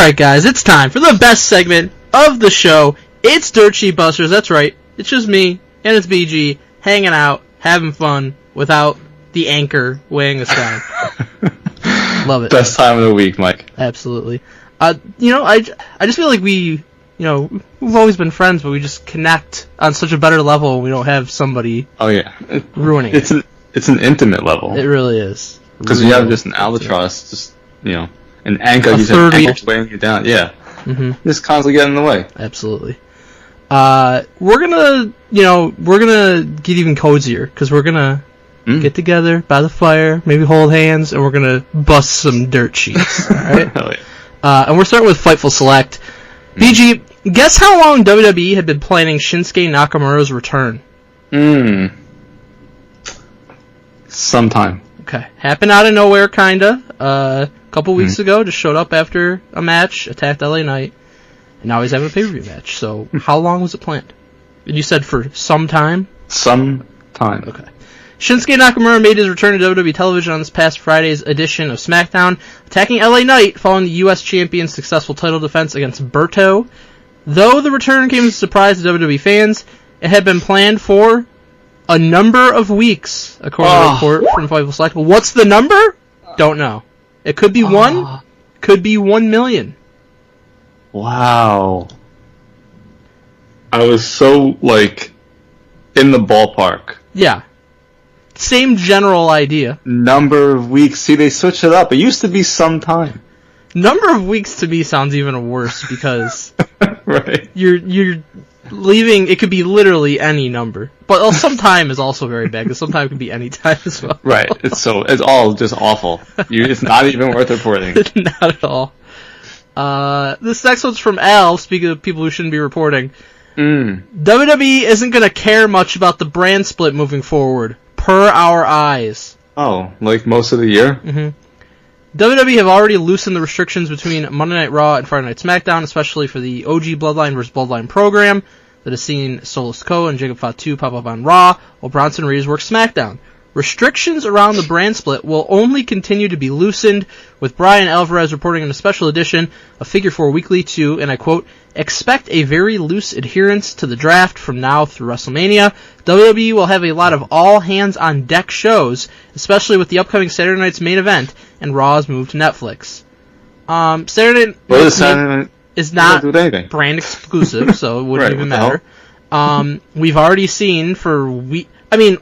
Alright guys, it's time for the best segment of the show. It's Dirt Sheet Busters, that's right. It's just me, and it's BG, hanging out, having fun, without the anchor weighing us down. Love it. Best time of the week, Mike. Absolutely. I just feel like we've always been friends, but we just connect on such a better level when we don't have somebody ruining it. It's an intimate level. It really is. Because you have just an albatross, just, an anchor, weighing you down. Yeah. Mm-hmm. Just constantly get in the way. Absolutely. We're gonna get even cozier, because we're gonna get together by the fire, maybe hold hands, and we're gonna bust some dirt sheets. Alright? Hell yeah. And we're starting with Fightful Select. BG, guess how long WWE had been planning Shinsuke Nakamura's return? Sometime. Okay. Happened out of nowhere, kinda. A couple weeks ago, just showed up after a match, attacked LA Knight, and now he's having a pay-per-view match. So, how long was it planned? And you said for some time? Some time. Okay. Shinsuke Nakamura made his return to WWE television on this past Friday's edition of SmackDown, attacking LA Knight following the U.S. Champion's successful title defense against Berto. Though the return came as a surprise to WWE fans, it had been planned for a number of weeks, according to a report from Fightful Select. Well, what's the number? Don't know. It could be 1, could be 1 million. Wow. I was so, in the ballpark. Yeah. Same general idea. Number of weeks. See, they switch it up. It used to be some time. Number of weeks to me sounds even worse because right. You're leaving. It could be literally any number, but some time is also very bad because sometime could be any time as well. Right. It's all just awful. It's not even worth reporting. Not at all. This next one's from Al. Speaking of people who shouldn't be reporting, WWE isn't going to care much about the brand split moving forward, per our eyes. Oh, like most of the year? Mm-hmm. WWE have already loosened the restrictions between Monday Night Raw and Friday Night SmackDown, especially for the OG Bloodline vs. Bloodline program that has seen Solo Sikoa and Jacob Fatu pop up on Raw, while Bronson Reed works SmackDown. Restrictions around the brand split will only continue to be loosened, with Brian Alvarez reporting in a special edition of Figure 4 Weekly to, and I quote, expect a very loose adherence to the draft from now through WrestleMania. WWE will have a lot of all-hands-on-deck shows, especially with the upcoming Saturday night's main event and Raw's move to Netflix. Saturday Night is not brand exclusive, so it wouldn't even matter. We've already seen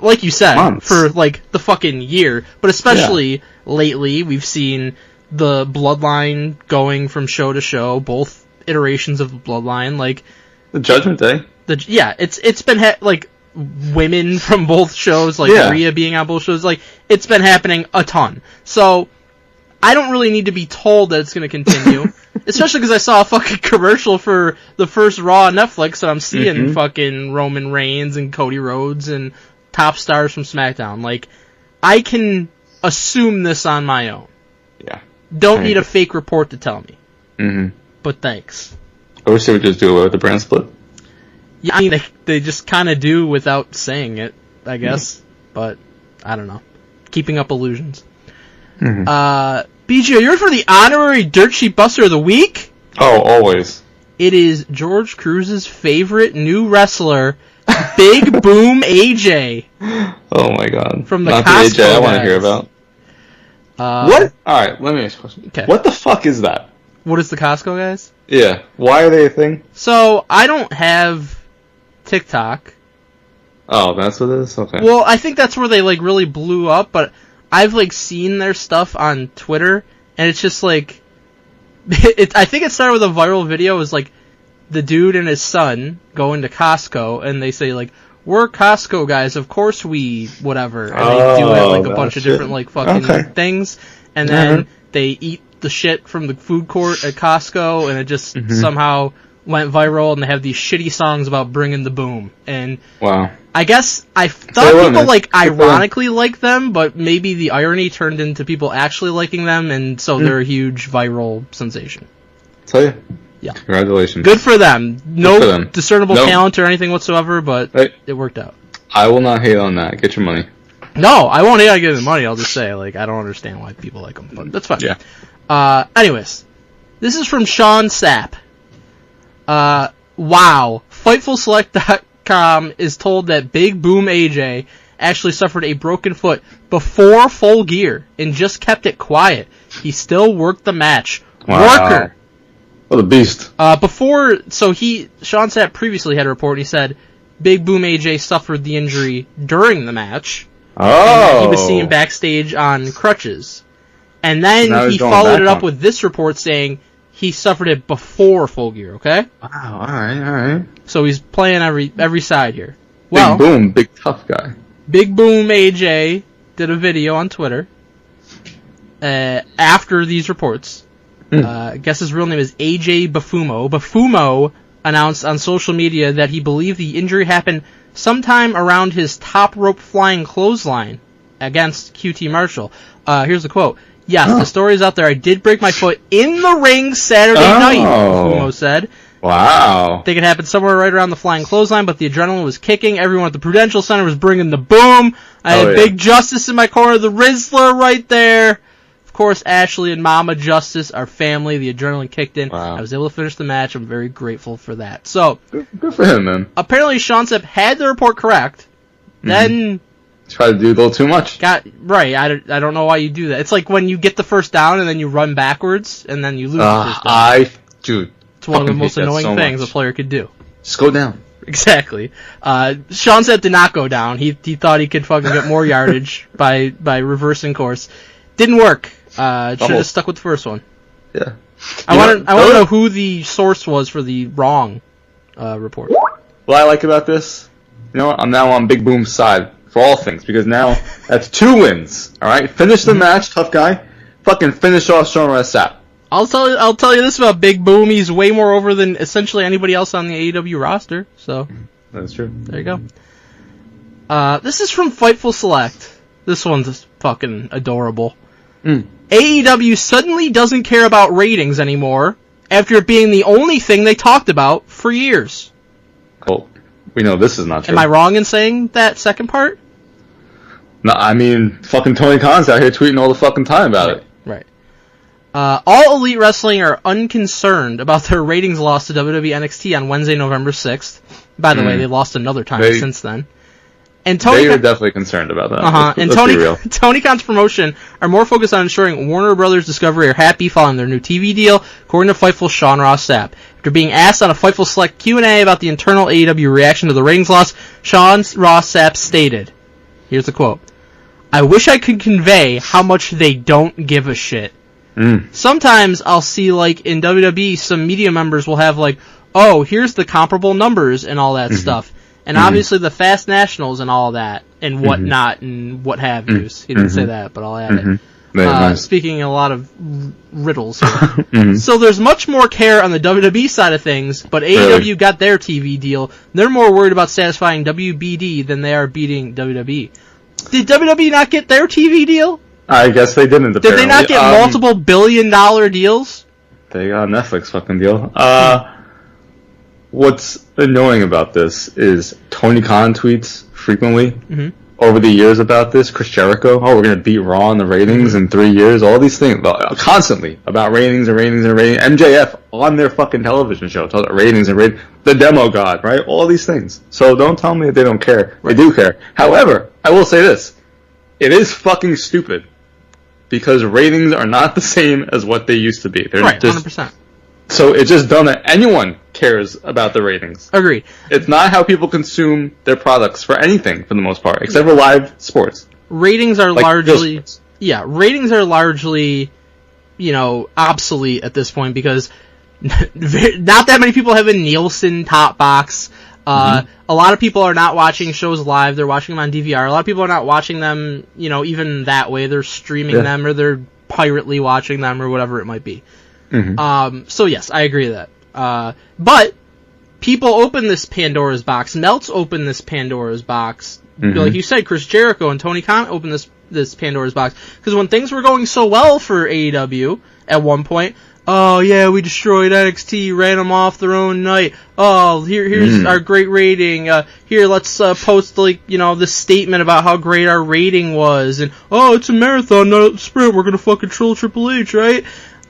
like you said, months. For the fucking year, but especially lately, we've seen the Bloodline going from show to show, both iterations of the Bloodline, the Judgment Day. It's been women from both shows, Rhea being on both shows, it's been happening a ton. So I don't really need to be told that it's going to continue, especially because I saw a fucking commercial for the first Raw on Netflix, and I'm seeing fucking Roman Reigns and Cody Rhodes and top stars from SmackDown. I can assume this on my own. Yeah. Don't need a fake report to tell me. Mm-hmm. But thanks. I wish they would just do it with the brand split. Yeah, I mean, they just kind of do without saying it, I guess. But, I don't know. Keeping up illusions. BG, are you ready for the honorary Dirt Sheet Buster of the week? Oh, always. It is George Cruz's favorite new wrestler, Big Boom AJ. Oh my god. From the Not Costco the AJ I want to hear about. What? Alright, let me ask you a question. Okay. What the fuck is that? What is the Costco guys? Yeah. Why are they a thing? So, I don't have TikTok. Oh, that's what it is? Okay. Well, I think that's where they really blew up, but I've seen their stuff on Twitter, and it's just I think it started with a viral video. It was the dude and his son going to Costco, and they say we're Costco guys, of course we whatever, and they do it a bunch of different fucking things, and then they eat the shit from the food court at Costco, and it just somehow went viral, and they have these shitty songs about bringing the boom, and wow. I guess I thought people ironically like them, but maybe the irony turned into people actually liking them, and so they're a huge viral sensation. Tell you. Yeah. Congratulations. Good for them. No discernible talent or anything whatsoever, but it worked out. I will not hate on that. Get your money. No, I won't hate on getting the money. I'll just say, I don't understand why people like them, but that's fine. Yeah. Anyways, This is from Sean Sapp. Wow. FightfulSelect.com is told that Big Boom AJ actually suffered a broken foot before Full Gear and just kept it quiet. He still worked the match. Wow. Worker. What a beast. Sean Sapp previously had a report. He said Big Boom AJ suffered the injury during the match. Oh. And he was seen backstage on crutches. And then he followed it up with this report saying he suffered it before Full Gear, okay? Wow, alright. So he's playing every side here. Well, Big Boom, big tough guy. Big Boom AJ did a video on Twitter after these reports. I guess his real name is AJ Bafumo. Bafumo announced on social media that he believed the injury happened sometime around his top rope flying clothesline against QT Marshall. Here's the quote. Yes, the story is out there. I did break my foot in the ring Saturday night, Bafumo said. Wow. I think it happened somewhere right around the flying clothesline, but the adrenaline was kicking. Everyone at the Prudential Center was bringing the boom. I had Big Justice in my corner, the Rizzler right there. Of course, Ashley and Mama Justice are family. The adrenaline kicked in. Wow. I was able to finish the match. I'm very grateful for that. So, good for him, man. Apparently, Sean Sapp had the report correct. Then tried to do a little too much. Right. I don't know why you do that. It's like when you get the first down and then you run backwards and then you lose the first down. Dude. It's one of the most annoying things a player could do. Just go down. Exactly. Sean Sapp did not go down. He thought he could fucking get more yardage by reversing course. Didn't work. Should have stuck with the first one. Yeah. I want to know who the source was for the wrong report. What I like about this, you know what? I'm now on Big Boom's side for all things, because now that's 2 wins. Alright? Finish the match, tough guy. Fucking finish off Sean Sapp. I'll tell you this about Big Boom. He's way more over than essentially anybody else on the AEW roster. So that's true. There you go. This is from Fightful Select. This one's fucking adorable. AEW suddenly doesn't care about ratings anymore after it being the only thing they talked about for years. Well, we know this is not true. Am I wrong in saying that second part? No, I mean, fucking Tony Khan's out here tweeting all the fucking time about it. Right. All Elite Wrestling are unconcerned about their ratings loss to WWE NXT on Wednesday, November 6th. By the way, they lost another time since then. And they are definitely concerned about that. And Tony Khan's promotion are more focused on ensuring Warner Brothers Discovery are happy following their new TV deal, according to Fightful Sean Ross Sapp. After being asked on a Fightful Select Q&A about the internal AEW reaction to the ratings loss, Sean Ross Sapp stated, here's the quote, "I wish I could convey how much they don't give a shit. Sometimes I'll see, like, in WWE, some media members will have, like, oh, here's the comparable numbers and all that stuff. And obviously the Fast Nationals and all that, and whatnot, and what have yous." He didn't say that, but I'll add it. Nice. Speaking a lot of riddles here. So there's much more care on the WWE side of things, but AEW got their TV deal. They're more worried about satisfying WBD than they are beating WWE. Did WWE not get their TV deal? I guess they didn't. Did they not get multiple billion-dollar deals? They got a Netflix fucking deal. What's annoying about this is Tony Khan tweets frequently over the years about this. Chris Jericho, we're going to beat Raw in the ratings in 3 years. All these things, constantly about ratings and ratings and ratings. MJF on their fucking television show talks about ratings and ratings. The Demo God, right? All these things. So don't tell me that they don't care. They do care. However, I will say this. It is fucking stupid because ratings are not the same as what they used to be. They're 100%. So it's just dumb that anyone cares about the ratings. Agreed. It's not how people consume their products for anything, for the most part, except for live sports. Ratings are largely, obsolete at this point because not that many people have a Nielsen top box. A lot of people are not watching shows live. They're watching them on DVR. A lot of people are not watching them, even that way. They're streaming them or they're pirately watching them or whatever it might be. So yes, I agree with that. But people open this Pandora's box. Meltz opened this Pandora's box. Like you said, Chris Jericho and Tony Khan opened this Pandora's box. Because when things were going so well for AEW at one point, oh yeah, we destroyed NXT, ran them off their own night. Oh, here's our great rating. Here, let's post this statement about how great our rating was. And oh, it's a marathon, not a sprint. We're gonna fucking troll Triple H, right?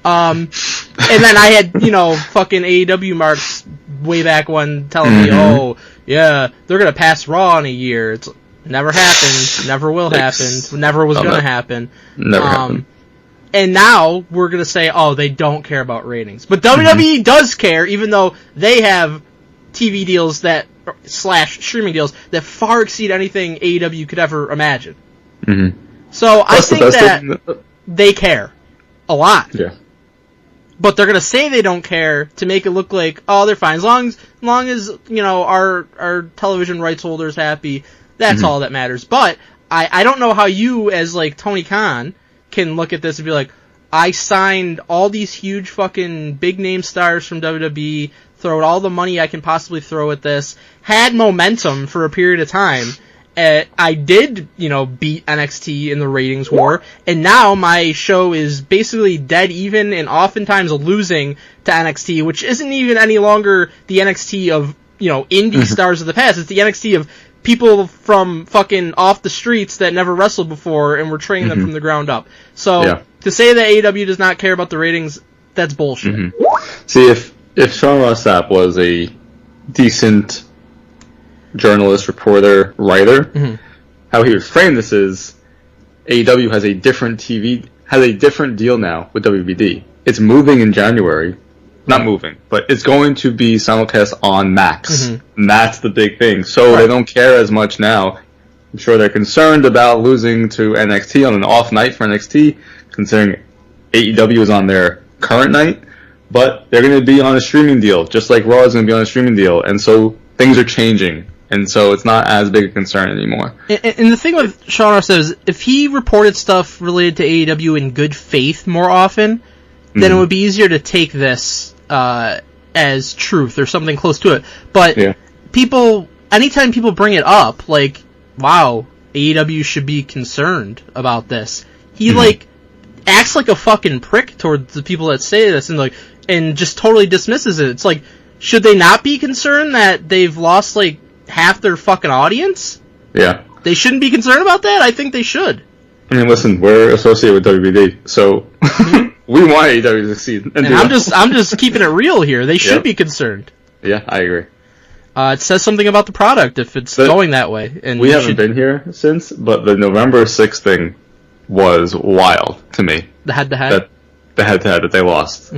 And then I had, fucking AEW marks way back when telling me, oh, yeah, they're gonna pass Raw in a year. It's never happened, never will happen, never was gonna happen. Never happened. And now we're gonna say, oh, they don't care about ratings. But WWE does care, even though they have TV deals that, / streaming deals that far exceed anything AEW could ever imagine. Mm-hmm. So I think that they care. A lot. Yeah. But they're gonna say they don't care to make it look like, oh, they're fine. As long as our television rights holders happy, that's all that matters. But I don't know how you, as like Tony Khan, can look at this and be like, I signed all these huge fucking big name stars from WWE, throw all the money I can possibly throw at this, had momentum for a period of time. I did, beat NXT in the ratings war, and now my show is basically dead even and oftentimes losing to NXT, which isn't even any longer the NXT of, indie stars of the past. It's the NXT of people from fucking off the streets that never wrestled before and we're training them from the ground up. So, to say that AEW does not care about the ratings, that's bullshit. See, if Sean Ross Sapp was a decent journalist, reporter, writer, how he would frame this is AEW has a different deal now with WBD. It's moving in January. Not moving, but it's going to be simulcast on Max. And that's the big thing. So they don't care as much now. I'm sure they're concerned about losing to NXT on an off night for NXT, considering AEW is on their current night. But they're going to be on a streaming deal, just like Raw is going to be on a streaming deal. And so things are changing. And so it's not as big a concern anymore. And the thing with Sean Ross is, if he reported stuff related to AEW in good faith more often, then it would be easier to take this as truth or something close to it. But anytime people bring it up, like, wow, AEW should be concerned about this, he acts like a fucking prick towards the people that say this and just totally dismisses it. It's like, should they not be concerned that they've lost half their fucking audience? Yeah. They shouldn't be concerned about that? I think they should. I mean, listen, we're associated with WBD, so we want AEW to succeed. And I'm just keeping it real here. They should be concerned. Yeah, I agree. It says something about the product if it's going that way. And we haven't been here since, but the November 6th thing was wild to me. The head-to-head? The head-to-head that they lost.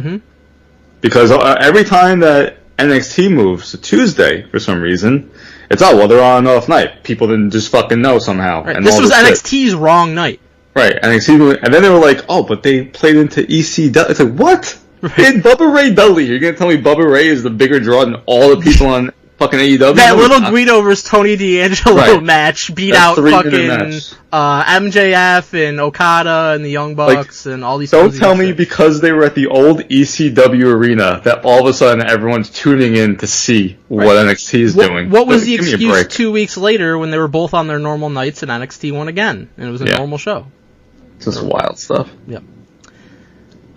Because every time that NXT moves to Tuesday, for some reason, it's, they're on an off night. People didn't just fucking know somehow. Right. And this was NXT's wrong night. Right, NXT, and then they were like, but they played into ECW. It's like, what? Right. They had Bubba Ray Dudley. You're gonna tell me Bubba Ray is the bigger draw than all the people on fucking AEW? That little Guido vs. Tony D'Angelo match beat out fucking MJF and Okada and the Young Bucks and all these. Don't tell me because they were at the old ECW arena that all of a sudden everyone's tuning in to see what NXT is doing. What was the excuse 2 weeks later when they were both on their normal nights and NXT won again and it was a normal show? Just wild stuff. Yep.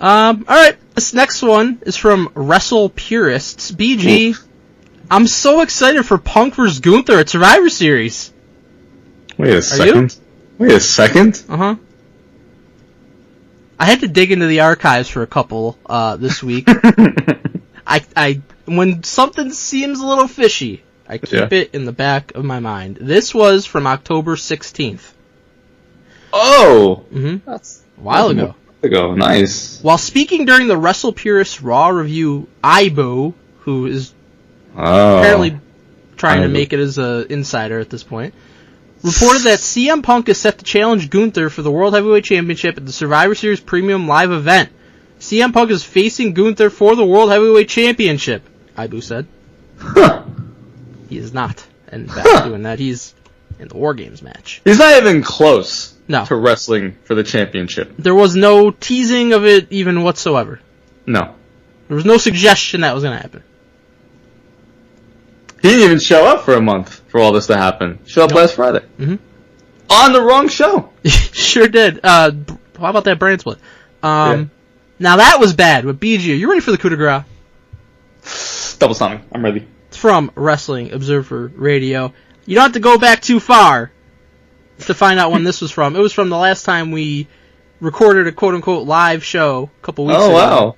Alright, this next one is from Wrestle Purists. BG, I'm so excited for Punk vs. Gunther at Survivor Series. Wait a second. Uh-huh. I had to dig into the archives for a couple, this week. When something seems a little fishy, I keep it in the back of my mind. This was from October 16th. Oh! That's a while ago. Nice. While speaking during the Wrestle Purist Raw review, Ibu, who is apparently trying to make it as an insider at this point, reported that CM Punk is set to challenge Gunther for the World Heavyweight Championship at the Survivor Series Premium Live event. CM Punk is facing Gunther for the World Heavyweight Championship, Ibu said. He is not, in fact, doing that. He's in the WarGames match. He's not even close. No. To wrestling for the championship. There was no teasing of it even whatsoever. No. There was no suggestion that was going to happen. He didn't even show up for a month for all this to happen. Showed up last Friday. On the wrong show. Sure did. How about that brand split? Now that was bad, but BG, are you ready for the coup de grace? Double stomach. I'm ready. It's from Wrestling Observer Radio. You don't have to go back too far to find out when this was from. It was from the last time we recorded a quote-unquote live show a couple weeks ago. Oh, wow.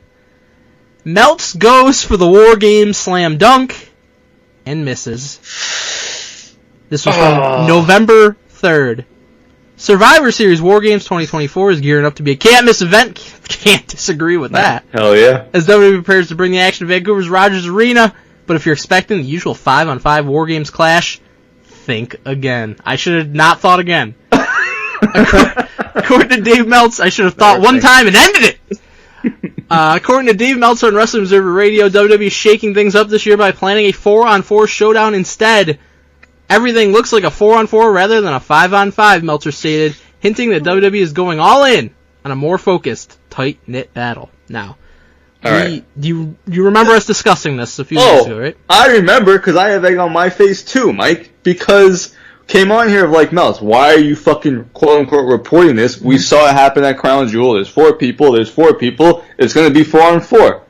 Melts goes for the WarGames Slam Dunk and misses. This was from November 3rd. Survivor Series WarGames 2024 is gearing up to be a can't-miss event. Can't disagree with that. Hell yeah. As WWE prepares to bring the action to Vancouver's Rogers Arena. But if you're expecting the usual 5-on-5 WarGames clash, think again. I should have not thought again. According to Dave Meltz, I should have thought one time and ended it. According to Dave Meltzer on Wrestling Observer Radio, WWE is shaking things up this year by planning a 4-on-4 showdown instead. Everything looks like a 4-on-4 rather than a 5-on-5, Meltzer stated, hinting that WWE is going all in on a more focused, tight-knit battle. Now, do you remember us discussing this a few weeks ago, right? I remember, because I have egg on my face too, Mike, because came on here like, Melts, why are you fucking quote-unquote reporting this? We saw it happen at Crown Jewel. There's 4 people. It's going to be 4-on-4.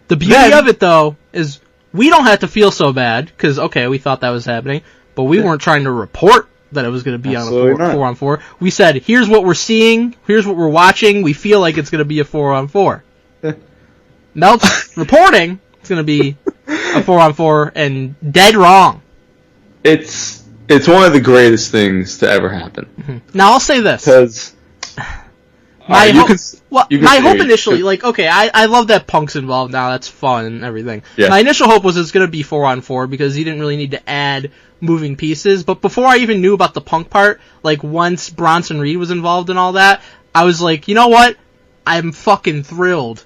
The beauty of it, though, is we don't have to feel so bad, because, okay, we thought that was happening, but we weren't trying to report that it was going to be on a 4-on-4. We said, here's what we're seeing, here's what we're watching, we feel like it's going to be a 4-on-4. Melt's reporting it's going to be a 4-on-4, and dead wrong. It's one of the greatest things to ever happen. Mm-hmm. Now, I'll say this. Because my hope initially, like, okay, I love that Punk's involved now, that's fun and everything. Yeah. My initial hope was it's going to be 4-on-4 because he didn't really need to add moving pieces, but before I even knew about the Punk part, like, once Bronson Reed was involved in all that, I was like, you know what? I'm fucking thrilled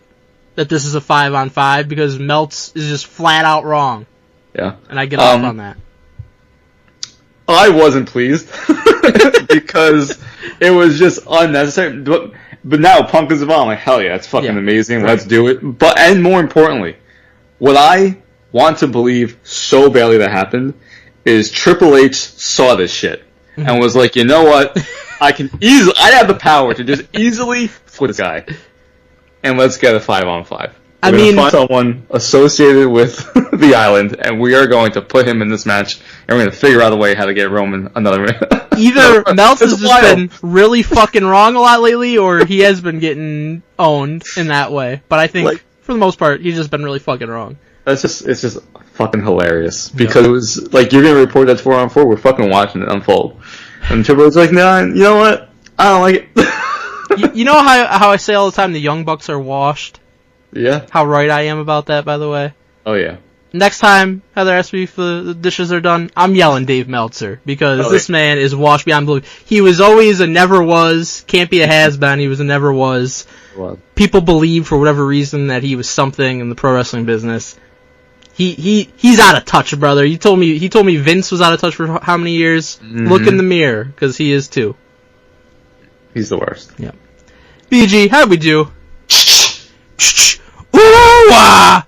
that this is a 5-on-5 because Meltz is just flat out wrong. Yeah. And I get off on that. I wasn't pleased because it was just unnecessary. But now Punk is involved. I'm like, hell yeah, it's fucking amazing. Right. Let's do it. And more importantly, what I want to believe so badly that happened is Triple H saw this shit and was like, you know what? I have the power to just easily flip this guy. And let's get a 5-on-5. We're going to find someone associated with the island, and we are going to put him in this match, and we're going to figure out a way how to get Roman another Either Meltz has just been really fucking wrong a lot lately, or he has been getting owned in that way. But I think, for the most part, he's just been really fucking wrong. It's just fucking hilarious. Because it was, like, you're going to report that's 4-on-4, we're fucking watching it unfold. And Triple H's like, nah, you know what? I don't like it. you know how I say all the time the Young Bucks are washed? Yeah. How right I am about that, by the way. Oh, yeah. Next time Heather asks me if the dishes are done, I'm yelling Dave Meltzer, because this man is washed beyond belief. He was always a never was, can't be a has-been, he was a never was. People believe, for whatever reason, that he was something in the pro wrestling business. He's out of touch, brother. He told me Vince was out of touch for how many years? Mm-hmm. Look in the mirror, because he is too. He's the worst. Yep. BG, how'd we do? Ooh-wah!